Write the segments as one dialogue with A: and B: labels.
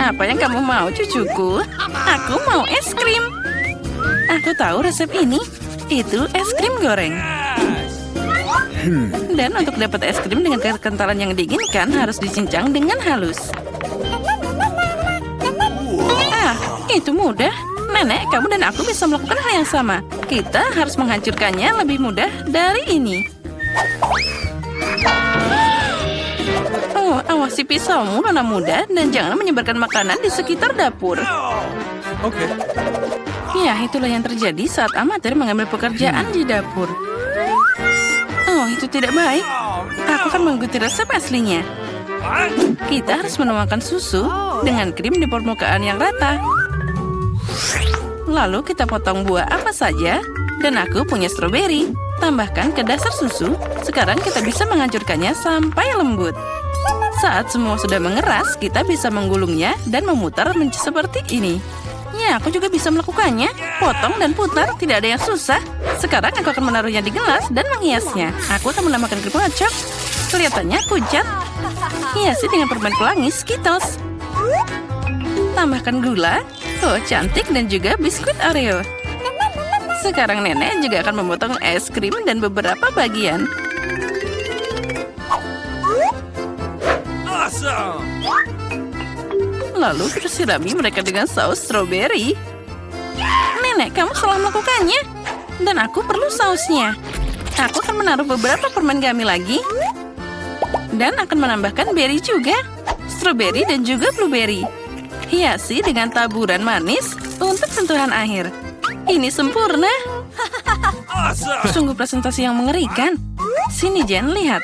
A: Apa yang kamu mau, cucuku? Aku mau es krim. Aku tahu resep ini. Itu es krim goreng. Dan untuk dapat es krim dengan kekentalan yang diinginkan harus dicincang dengan halus. Ah, itu mudah. Nenek, kamu dan aku bisa melakukan hal yang sama. Kita harus menghancurkannya lebih mudah dari ini. Oh, awasi pisaumu, nona muda, dan jangan menyebarkan makanan di sekitar dapur.
B: Oke.
A: Ya, itulah yang terjadi saat amatir mengambil pekerjaan di dapur. Oh, itu tidak baik. Aku akan mengikuti resep aslinya. Kita harus menuangkan susu dengan krim di permukaan yang rata. Lalu kita potong buah apa saja. Dan aku punya stroberi. Tambahkan ke dasar susu. Sekarang kita bisa menghancurkannya sampai lembut. Saat semua sudah mengeras, kita bisa menggulungnya dan memutar seperti ini. Ya, aku juga bisa melakukannya. Potong dan putar, tidak ada yang susah. Sekarang aku akan menaruhnya di gelas dan menghiasnya. Aku akan menambahkan krim kocok. Kelihatannya pucat. Hiasi dengan permen pelangi Skittles. Tambahkan gula. Oh, cantik, dan juga biskuit Oreo. Sekarang nenek juga akan memotong es krim dan beberapa bagian.
B: Awesome.
A: Lalu kita sirami mereka dengan saus stroberi. Nenek, kamu salah melakukannya. Dan aku perlu sausnya. Aku akan menaruh beberapa permen gummy lagi. Dan akan menambahkan berry juga. Stroberi dan juga blueberry. Hiasi dengan taburan manis untuk sentuhan akhir. Ini sempurna.
B: Awesome.
A: Sungguh presentasi yang mengerikan. Sini Jen, lihat.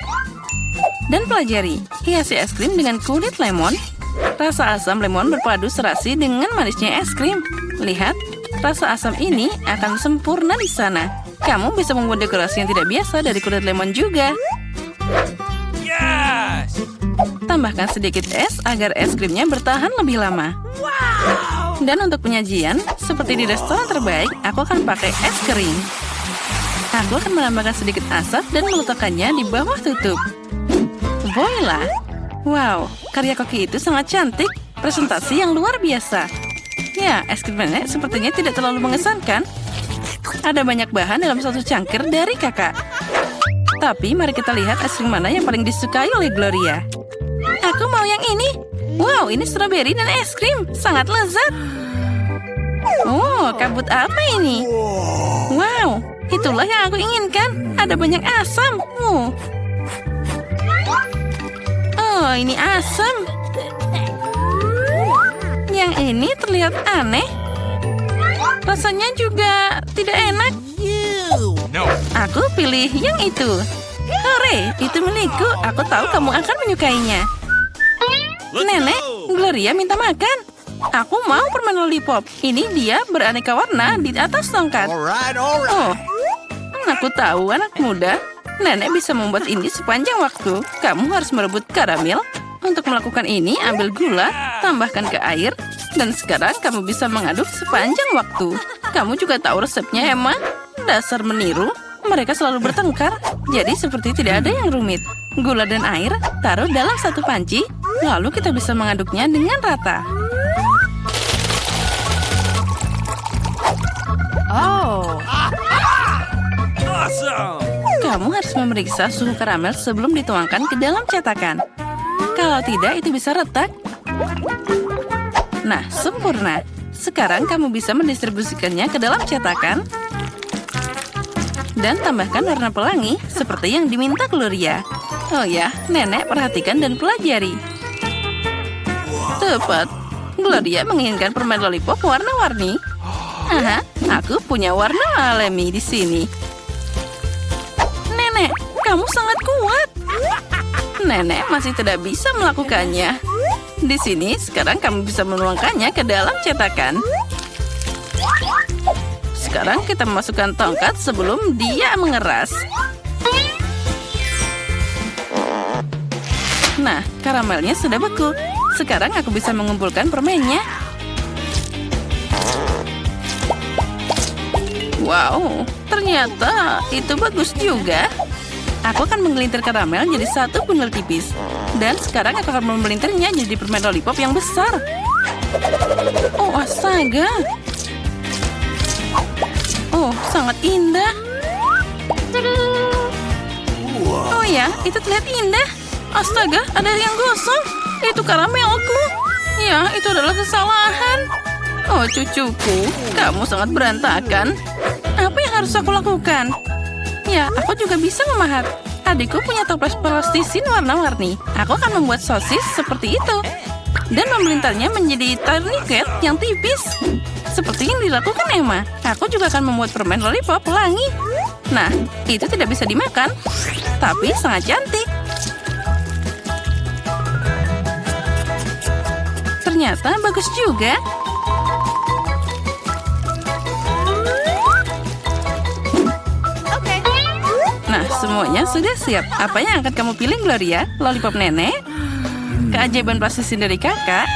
A: Dan pelajari. Hiasi es krim dengan kulit lemon. Rasa asam lemon berpadu serasi dengan manisnya es krim. Lihat, rasa asam ini akan sempurna di sana. Kamu bisa membuat dekorasi yang tidak biasa dari kulit lemon juga.
B: Yes.
A: Tambahkan sedikit es agar es krimnya bertahan lebih lama. Dan untuk penyajian, seperti di restoran terbaik, aku akan pakai es kering. Aku akan menambahkan sedikit asap dan meletakkannya di bawah tutup. Voila! Wow, karya koki itu sangat cantik. Presentasi yang luar biasa. Ya, es krim nenek sepertinya tidak terlalu mengesankan. Ada banyak bahan dalam satu cangkir dari kakak. Tapi mari kita lihat es krim mana yang paling disukai oleh Gloria. Aku mau yang ini. Wow, ini stroberi dan es krim. Sangat lezat. Oh, kabut apa ini? Wow, itulah yang aku inginkan. Ada banyak asam. Oh, ini asam. Yang ini terlihat aneh. Rasanya juga tidak enak.
B: No.
A: Aku pilih yang itu. Hore, itu milikku. Aku tahu kamu akan menyukainya. Nenek, Gloria minta makan. Aku mau permen lollipop. Ini dia beraneka warna di atas tongkat.
B: Alright.
A: Oh, aku tahu anak muda. Nenek bisa membuat ini sepanjang waktu. Kamu harus merebut karamel. Untuk melakukan ini, ambil gula, tambahkan ke air. Dan sekarang kamu bisa mengaduk sepanjang waktu. Kamu juga tahu resepnya, Emma? Dasar meniru. Mereka selalu bertengkar. Jadi seperti tidak ada yang rumit. Gula dan air taruh dalam satu panci. Lalu kita bisa mengaduknya dengan rata.
C: Oh.
B: Awesome.
A: Kamu harus memeriksa suhu karamel sebelum dituangkan ke dalam cetakan. Kalau tidak, itu bisa retak. Nah, sempurna. Sekarang kamu bisa mendistribusikannya ke dalam cetakan. Dan tambahkan warna pelangi seperti yang diminta Gloria. Oh ya, nenek perhatikan dan pelajari. Tepat. Gloria menginginkan permen lollipop warna-warni. Aha, aku punya warna alami di sini. Nenek, kamu sangat kuat. Nenek masih tidak bisa melakukannya. Di sini, sekarang kamu bisa menuangkannya ke dalam cetakan. Sekarang kita memasukkan tongkat sebelum dia mengeras. Nah, karamelnya sudah beku. Sekarang aku bisa mengumpulkan permennya. Wow, ternyata itu bagus juga. aku akan menggelintir karamel jadi satu bundel tipis. Dan sekarang aku akan membelintirnya jadi permen lollipop yang besar. Oh, astaga. Oh, sangat indah. Oh ya, itu terlihat indah. Astaga, ada yang gosong. Itu karamelku. Ya, itu adalah kesalahan. Oh, cucuku, kamu sangat berantakan. Apa yang harus aku lakukan? Ya, aku juga bisa memahat. Adikku punya toples plastisin warna-warni. Aku akan membuat sosis seperti itu. Dan memelintarnya menjadi tourniquet yang tipis. Seperti yang dilakukan Emma. Aku juga akan membuat permen lollipop pelangi. Nah, itu tidak bisa dimakan. Tapi sangat cantik. Ternyata bagus juga. Nah, semuanya sudah siap. Apa yang akan kamu pilih, Gloria? Lollipop nenek? Keajaiban plastisin dari kakak?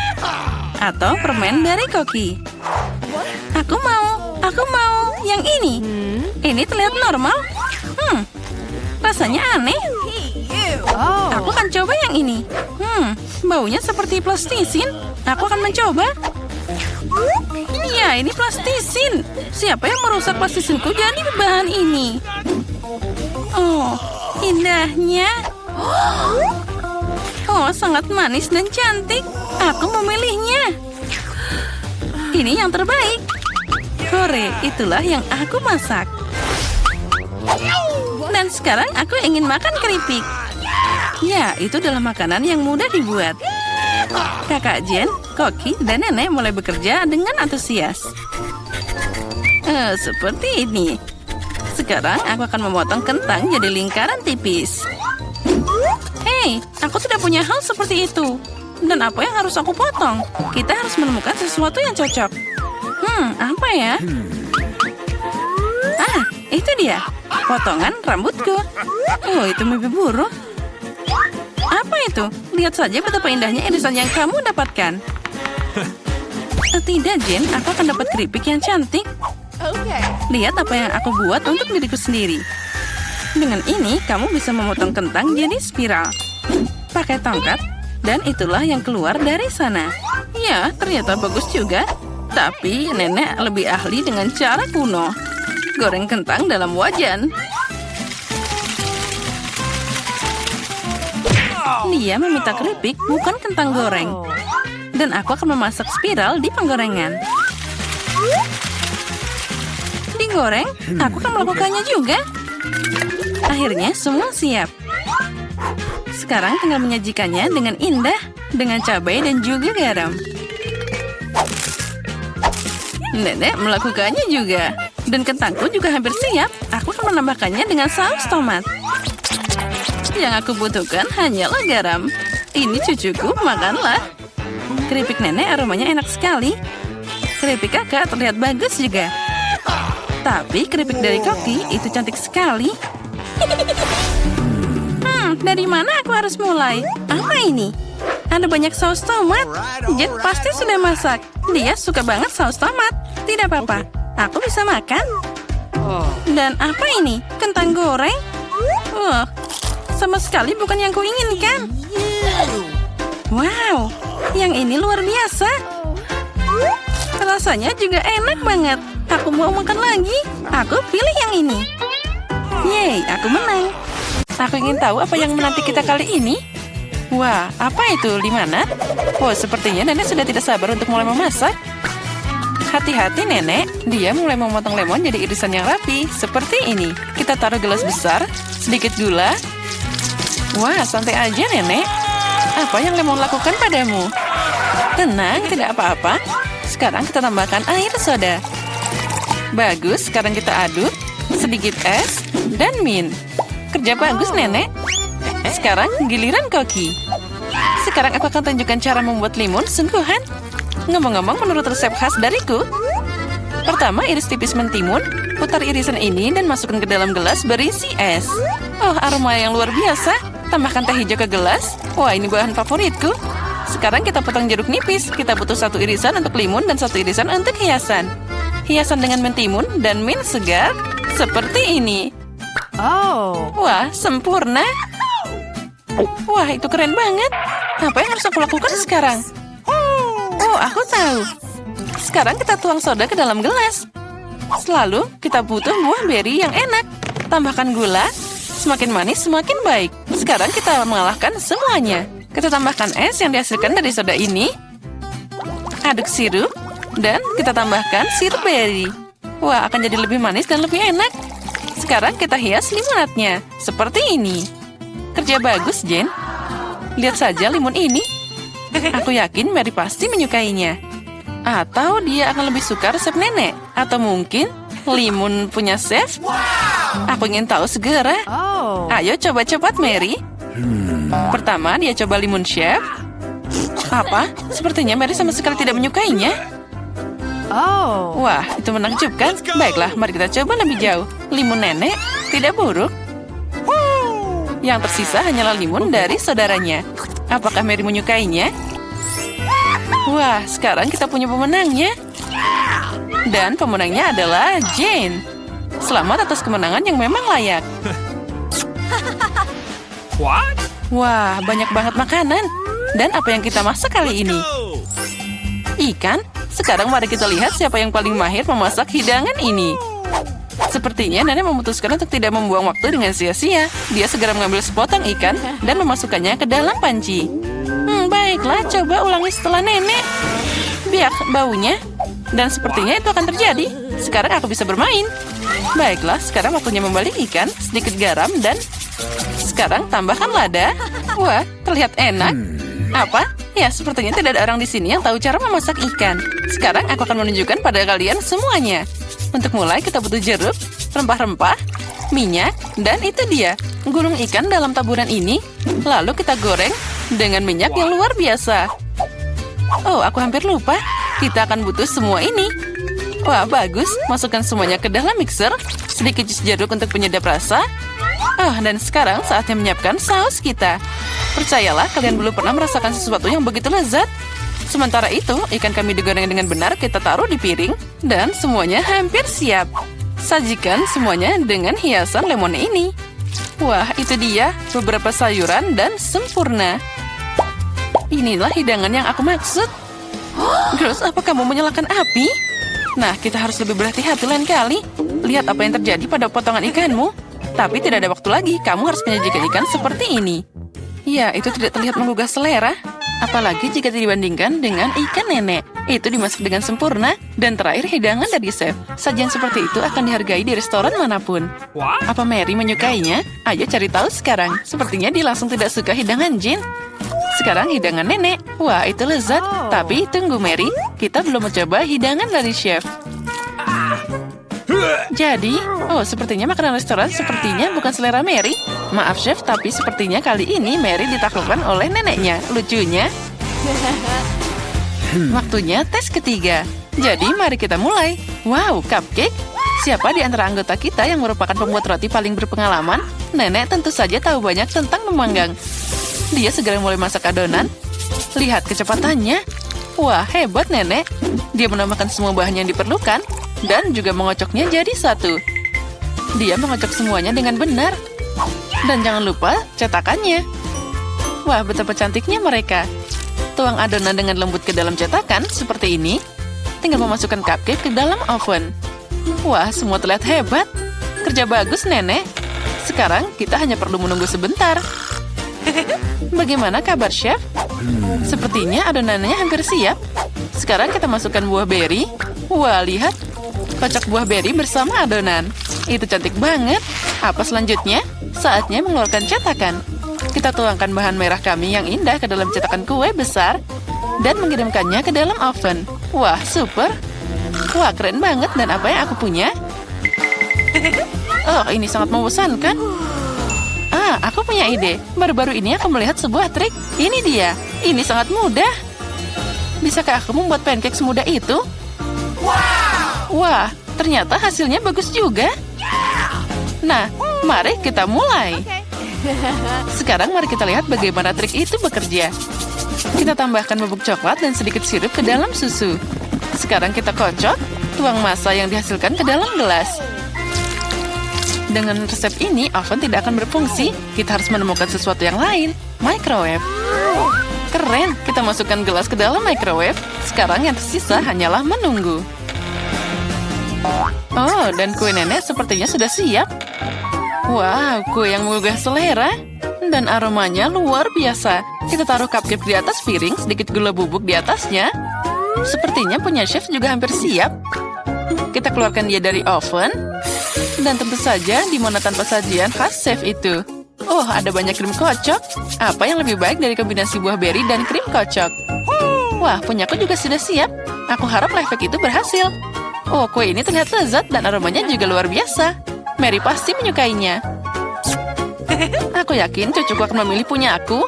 A: Atau permen dari Koki? Aku mau yang ini. Ini terlihat normal. Rasanya aneh. Aku akan coba yang ini. Baunya seperti plastisin. Aku akan mencoba. Ya, ini plastisin. Siapa yang merusak plastisinku jadi bahan ini? Oh, indahnya. Oh, sangat manis dan cantik. Aku memilihnya. Ini yang terbaik. Hore, itulah yang aku masak. Dan sekarang aku ingin makan keripik. Ya, itu adalah makanan yang mudah dibuat. Kakak Jen, Koki, dan Nenek mulai bekerja dengan antusias. Seperti ini. Sekarang aku akan memotong kentang jadi lingkaran tipis. Hei, aku tidak punya hal seperti itu. Dan apa yang harus aku potong? Kita harus menemukan sesuatu yang cocok. Apa ya? Ah, itu dia. Potongan rambutku. Oh, itu mimpi buruk. Apa itu? Lihat saja betapa indahnya irisan yang kamu dapatkan. Tidak, Jen. Aku akan dapat keripik yang cantik. Lihat apa yang aku buat untuk diriku sendiri. Dengan ini, kamu bisa memotong kentang jadi spiral. Pakai tongkat, dan itulah yang keluar dari sana. Ya, ternyata bagus juga. Tapi nenek lebih ahli dengan cara kuno. Goreng kentang dalam wajan. Dia meminta keripik, bukan kentang goreng. Dan aku akan memasak spiral di penggorengan. Digoreng, aku akan melakukannya juga. Akhirnya semua siap. Sekarang tinggal menyajikannya dengan indah, dengan cabai dan juga garam. Nenek melakukannya juga. Dan kentangku juga hampir siap. Aku akan menambahkannya dengan saus tomat. Yang aku butuhkan hanyalah garam. Ini cucuku, makanlah. Keripik nenek aromanya enak sekali. Keripik kakak terlihat bagus juga. Tapi keripik dari Koki itu cantik sekali. Dari mana aku harus mulai? Apa ini? Ada banyak saus tomat. Jet pasti sudah masak. Dia suka banget saus tomat. Tidak apa-apa, aku bisa makan. Dan apa ini? Kentang goreng? Wah, sama sekali bukan yang kuinginkan. Wow, yang ini luar biasa. Rasanya juga enak banget. Aku mau makan lagi. Aku pilih yang ini. Yeay, aku menang. Aku ingin tahu apa yang menanti kita kali ini. Wah, apa itu? Di mana? Oh, sepertinya nenek sudah tidak sabar untuk mulai memasak. Hati-hati nenek, dia mulai memotong lemon jadi irisan yang rapi. Seperti ini. Kita taruh gelas besar, sedikit gula. Wah, santai aja nenek. Apa yang lemon lakukan padamu? Tenang, tidak apa-apa. Sekarang kita tambahkan air soda. Bagus, sekarang kita aduk. Sedikit es dan mint. Kerja bagus nenek. Sekarang giliran Koki. Sekarang aku akan tunjukkan cara membuat limun sungguhan. Ngomong-ngomong, menurut resep khas dariku. Pertama, iris tipis mentimun. Putar irisan ini dan masukkan ke dalam gelas berisi es. Oh, aroma yang luar biasa. Tambahkan teh hijau ke gelas. Wah, ini bahan favoritku. Sekarang kita potong jeruk nipis. Kita butuh satu irisan untuk limun dan satu irisan untuk hiasan. Hiasan dengan mentimun dan mint segar. Seperti ini. Wah, sempurna. Wah, itu keren banget. Apa yang harus aku lakukan sekarang? Oh, aku tahu. Sekarang kita tuang soda ke dalam gelas. Selalu kita butuh buah beri yang enak. Tambahkan gula. Semakin manis, semakin baik. Sekarang kita mengalahkan semuanya. Kita tambahkan es yang dihasilkan dari soda ini. Aduk sirup. Dan kita tambahkan sirup beri. Wah, akan jadi lebih manis dan lebih enak. Sekarang kita hias limonadnya. Seperti ini. Kerja bagus, Jen. Lihat saja limun ini. Aku yakin Mary pasti menyukainya. Atau dia akan lebih suka resep nenek. Atau mungkin limun punya chef. Aku ingin tahu segera. Ayo coba cepat, Mary. Pertama, dia coba limun chef. Apa? Sepertinya Mary sama sekali tidak menyukainya. Wah, itu menakjubkan. Baiklah, mari kita coba lebih jauh. Limun nenek tidak buruk. Yang tersisa hanyalah limun dari saudaranya. Apakah Mary menyukainya? Wah, sekarang kita punya pemenangnya. Dan pemenangnya adalah Jane. Selamat atas kemenangan yang memang layak.
B: What?
A: Wah, banyak banget makanan. Dan apa yang kita masak kali ini? Ikan? Sekarang mari kita lihat siapa yang paling mahir memasak hidangan ini. Sepertinya nenek memutuskan untuk tidak membuang waktu dengan sia-sia. Dia segera mengambil sepotong ikan dan memasukkannya ke dalam panci. Baiklah, coba ulangi setelah nenek. Biar baunya. Dan sepertinya itu akan terjadi. Sekarang aku bisa bermain. Baiklah, sekarang waktunya membalik ikan, sedikit garam, dan sekarang tambahkan lada. Wah, terlihat enak. Apa? Ya, sepertinya tidak ada orang di sini yang tahu cara memasak ikan. Sekarang aku akan menunjukkan pada kalian semuanya. Untuk mulai, kita butuh jeruk, rempah-rempah, minyak, dan itu dia. Gulung ikan dalam taburan ini, lalu kita goreng dengan minyak yang luar biasa. Oh, aku hampir lupa. Kita akan butuh semua ini. Wah, bagus. Masukkan semuanya ke dalam mixer. Sedikit jus jeruk untuk penyedap rasa. Oh, dan sekarang saatnya menyiapkan saus kita. Percayalah, kalian belum pernah merasakan sesuatu yang begitu lezat. Sementara itu, ikan kami digoreng dengan benar kita taruh di piring. Dan semuanya hampir siap. Sajikan semuanya dengan hiasan lemon ini. Wah, itu dia. Beberapa sayuran dan sempurna. Inilah hidangan yang aku maksud. Girls, apa kamu menyalakan api? Nah, kita harus lebih berhati-hati lain kali. Lihat apa yang terjadi pada potongan ikanmu. Tapi tidak ada waktu lagi, kamu harus menyajikan ikan seperti ini. Ya, itu tidak terlihat menggugah selera. Apalagi jika dibandingkan dengan ikan nenek. Itu dimasak dengan sempurna. Dan terakhir hidangan dari chef. Sajian seperti itu akan dihargai di restoran manapun. Apa Mary menyukainya? Ayo cari tahu sekarang. Sepertinya dia langsung tidak suka hidangan Jin. Sekarang hidangan nenek. Wah, itu lezat. Tapi tunggu Mary, kita belum mencoba hidangan dari chef. Jadi, sepertinya makanan restoran sepertinya bukan selera Mary. Maaf chef, tapi sepertinya kali ini Mary ditaklukkan oleh neneknya. Lucunya. Waktunya tes ketiga. Jadi mari kita mulai. Wow, cupcake. Siapa di antara anggota kita yang merupakan pembuat roti paling berpengalaman? Nenek tentu saja tahu banyak tentang memanggang. Dia segera mulai masak adonan. Lihat kecepatannya. Wah, hebat nenek. Dia menambahkan semua bahan yang diperlukan. Dan juga mengocoknya jadi satu. Dia mengocok semuanya dengan benar. Dan jangan lupa cetakannya. Wah, betapa cantiknya mereka. Tuang adonan dengan lembut ke dalam cetakan seperti ini. Tinggal memasukkan cupcake ke dalam oven. Wah, semua terlihat hebat. Kerja bagus, nenek. Sekarang kita hanya perlu menunggu sebentar. Bagaimana kabar, chef? Sepertinya adonannya hampir siap. Sekarang kita masukkan buah beri. Wah, lihat. Kocok buah beri bersama adonan. Itu cantik banget. Apa selanjutnya? Saatnya mengeluarkan cetakan. Kita tuangkan bahan merah kami yang indah ke dalam cetakan kue besar. Dan mengirimkannya ke dalam oven. Wah, super. Wah, keren banget. Dan apa yang aku punya? Oh, ini sangat membosankan. Aku punya ide. Baru-baru ini aku melihat sebuah trik. Ini dia. Ini sangat mudah. Bisakah aku membuat pancake semudah itu? Wah, ternyata hasilnya bagus juga. Nah, mari kita mulai. Sekarang mari kita lihat bagaimana trik itu bekerja. Kita tambahkan bubuk coklat dan sedikit sirup ke dalam susu. Sekarang kita kocok, tuang massa yang dihasilkan ke dalam gelas. Dengan resep ini, oven tidak akan berfungsi. Kita harus menemukan sesuatu yang lain. Microwave. Keren, kita masukkan gelas ke dalam microwave. Sekarang yang tersisa hanyalah menunggu. Oh, dan kue nenek sepertinya sudah siap. Wow, kue yang menggugah selera. Dan aromanya luar biasa. Kita taruh cupcake di atas piring, sedikit gula bubuk di atasnya. Sepertinya punya chef juga hampir siap. Kita keluarkan dia dari oven. Dan tentu saja, di mana tanpa sajian khas chef itu. Oh, ada banyak krim kocok. Apa yang lebih baik dari kombinasi buah beri dan krim kocok? Wah, punyaku juga sudah siap. Aku harap life hack itu berhasil. Oh, kue ini terlihat lezat dan aromanya juga luar biasa. Mary pasti menyukainya. Aku yakin cucuku akan memilih punya aku.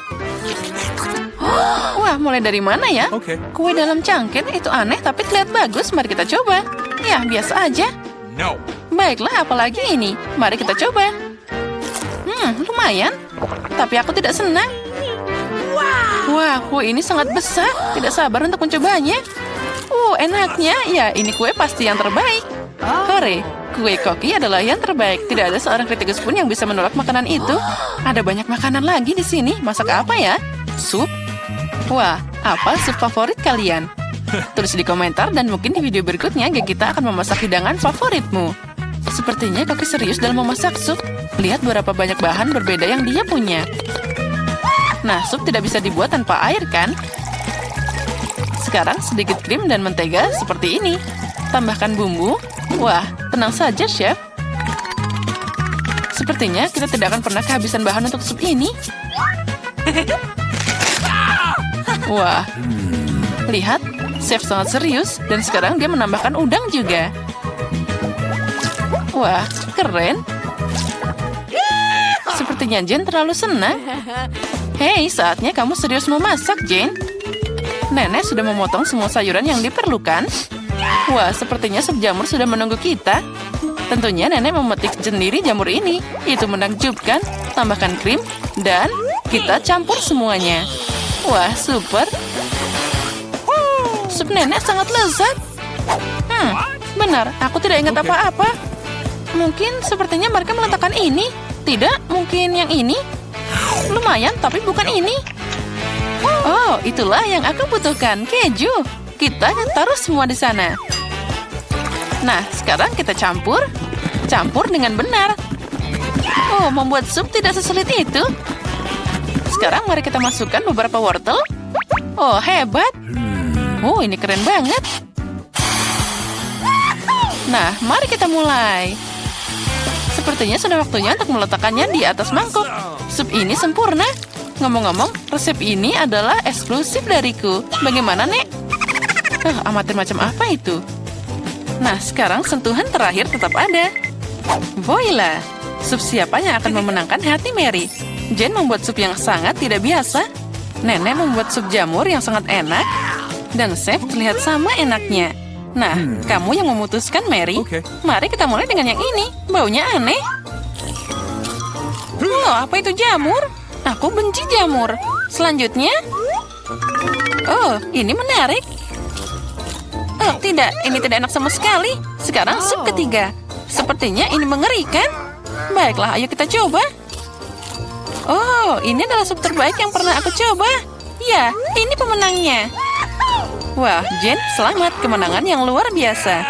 A: Wah, mulai dari mana ya?
B: Okay.
A: Kue dalam cangkir itu aneh tapi terlihat bagus. Mari kita coba. Ya, biasa aja.
B: No.
A: Baiklah, apalagi ini. Mari kita coba. Lumayan. Tapi aku tidak senang. Wah, kue ini sangat besar. Tidak sabar untuk mencobanya. Enaknya. Ya, ini kue pasti yang terbaik. Hore, kue koki adalah yang terbaik. Tidak ada seorang kritikus pun yang bisa menolak makanan itu. Ada banyak makanan lagi di sini. Masak apa ya? Sup? Wah, apa sup favorit kalian? Tulis di komentar dan mungkin di video berikutnya kita akan memasak hidangan favoritmu. Sepertinya Koki serius dalam memasak sup. Lihat berapa banyak bahan berbeda yang dia punya. Nah, sup tidak bisa dibuat tanpa air, kan? Sekarang sedikit krim dan mentega seperti ini. Tambahkan bumbu. Wah, tenang saja, Chef. Sepertinya kita tidak akan pernah kehabisan bahan untuk sup ini. Wah, lihat. Chef sangat serius, dan sekarang dia menambahkan udang juga. Wah, keren. Sepertinya Jane terlalu senang. Hei, saatnya kamu serius memasak, Jane. Nenek sudah memotong semua sayuran yang diperlukan. Wah, sepertinya sup jamur sudah menunggu kita. Tentunya nenek memetik sendiri jamur ini. Itu menakjubkan. Tambahkan krim, dan kita campur semuanya. Wah, super. Sup nenek sangat lezat. Benar, aku tidak ingat apa-apa. Mungkin sepertinya mereka meletakkan ini. Tidak, mungkin yang ini. Lumayan, tapi bukan ini. Oh, itulah yang aku butuhkan, keju. Kita taruh semua di sana. Nah, sekarang kita campur. Campur dengan benar. Oh, membuat sup tidak sesulit itu. Sekarang mari kita masukkan beberapa wortel. Oh, hebat. Oh, ini keren banget. Nah, mari kita mulai. Sepertinya sudah waktunya untuk meletakkannya di atas mangkok. Sup ini sempurna. Ngomong-ngomong, resep ini adalah eksklusif dariku. Bagaimana, Nek? Amatir macam apa itu? Nah, sekarang sentuhan terakhir tetap ada. Voila! Sup siapa yang akan memenangkan hati Mary? Jane membuat sup yang sangat tidak biasa. Nenek membuat sup jamur yang sangat enak. Dan Chef terlihat sama enaknya. Nah, kamu yang memutuskan, Mary.
B: Okay.
A: Mari kita mulai dengan yang ini. Baunya aneh. Oh, apa itu jamur? Aku benci jamur. Selanjutnya. Oh, ini menarik. Oh, tidak. Ini tidak enak sama sekali. Sekarang sup ketiga. Sepertinya ini mengerikan. Baiklah, ayo kita coba. Oh, ini adalah sup terbaik yang pernah aku coba. Ya, ini pemenangnya. Wah, Jane, selamat. Kemenangan yang luar biasa.